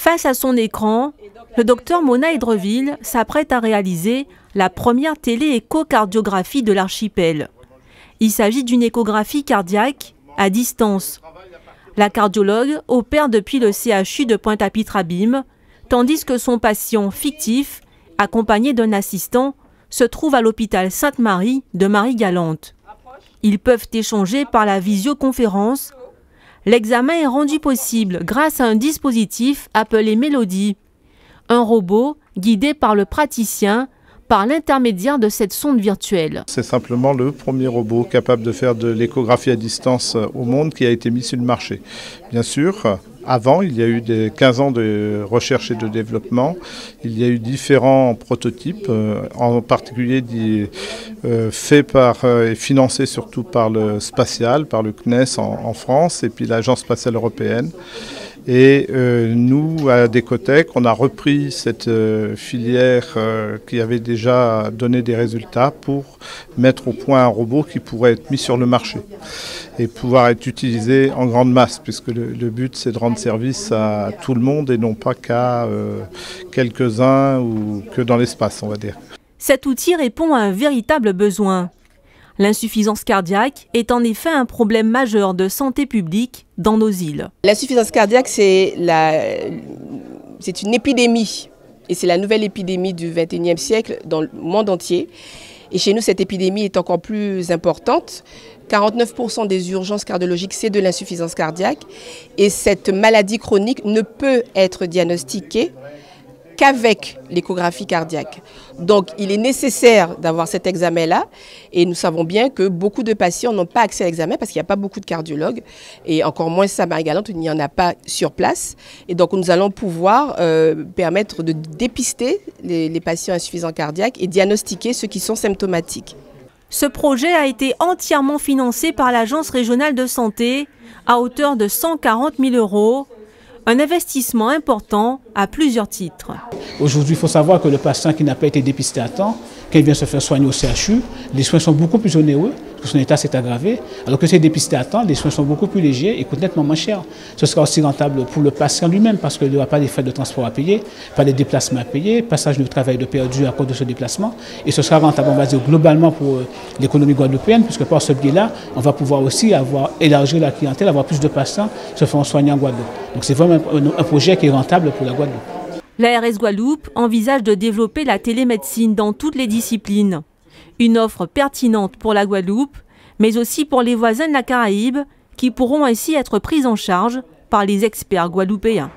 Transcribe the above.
Face à son écran, le docteur Mona Edreville s'apprête à réaliser la première télé-échocardiographie de l'archipel. Il s'agit d'une échographie cardiaque à distance. La cardiologue opère depuis le CHU de Pointe-à-Pitre-Abîme, tandis que son patient fictif, accompagné d'un assistant, se trouve à l'hôpital Sainte-Marie de Marie-Galante. Ils peuvent échanger par la visioconférence. L'examen est rendu possible grâce à un dispositif appelé Mélodie, un robot guidé par le praticien par l'intermédiaire de cette sonde virtuelle. C'est simplement le premier robot capable de faire de l'échographie à distance au monde qui a été mis sur le marché. Bien sûr, avant, il y a eu 15 ans de recherche et de développement. Il y a eu différents prototypes, en particulier faits et financés surtout par le spatial, par le CNES en France et puis l'Agence spatiale européenne. Et nous, à Décotech, on a repris cette filière qui avait déjà donné des résultats pour mettre au point un robot qui pourrait être mis sur le marché et pouvoir être utilisé en grande masse, puisque le but c'est de rendre service à tout le monde et non pas qu'à quelques-uns ou que dans l'espace, on va dire. Cet outil répond à un véritable besoin. L'insuffisance cardiaque est en effet un problème majeur de santé publique dans nos îles. L'insuffisance cardiaque, c'est une épidémie. Et c'est la nouvelle épidémie du XXIe siècle dans le monde entier. Et chez nous, cette épidémie est encore plus importante. 49% des urgences cardiologiques, c'est de l'insuffisance cardiaque. Et cette maladie chronique ne peut être diagnostiquée qu'avec l'échographie cardiaque. Donc il est nécessaire d'avoir cet examen-là et nous savons bien que beaucoup de patients n'ont pas accès à l'examen parce qu'il n'y a pas beaucoup de cardiologues et encore moins à Marie-Galante où il n'y en a pas sur place. Et donc nous allons pouvoir permettre de dépister les patients insuffisants cardiaques et diagnostiquer ceux qui sont symptomatiques. Ce projet a été entièrement financé par l'Agence régionale de santé à hauteur de 140 000 €. Un investissement important à plusieurs titres. Aujourd'hui, il faut savoir que le patient qui n'a pas été dépisté à temps, quand il vient se faire soigner au CHU, les soins sont beaucoup plus onéreux, parce que son état s'est aggravé, alors que c'est dépisté à temps, les soins sont beaucoup plus légers et coûtent nettement moins cher. Ce sera aussi rentable pour le patient lui-même, parce qu'il n'y aura pas des frais de transport à payer, pas des déplacements à payer, passage de travail de perdu à cause de ce déplacement, et ce sera rentable, on va dire, globalement pour l'économie guadeloupéenne, puisque par ce biais-là, on va pouvoir aussi élargir la clientèle, avoir plus de patients se feront soigner en Guadeloupe. Donc c'est vraiment un projet qui est rentable pour la Guadeloupe. L'ARS Guadeloupe envisage de développer la télémédecine dans toutes les disciplines. Une offre pertinente pour la Guadeloupe, mais aussi pour les voisins de la Caraïbe, qui pourront ainsi être pris en charge par les experts guadeloupéens.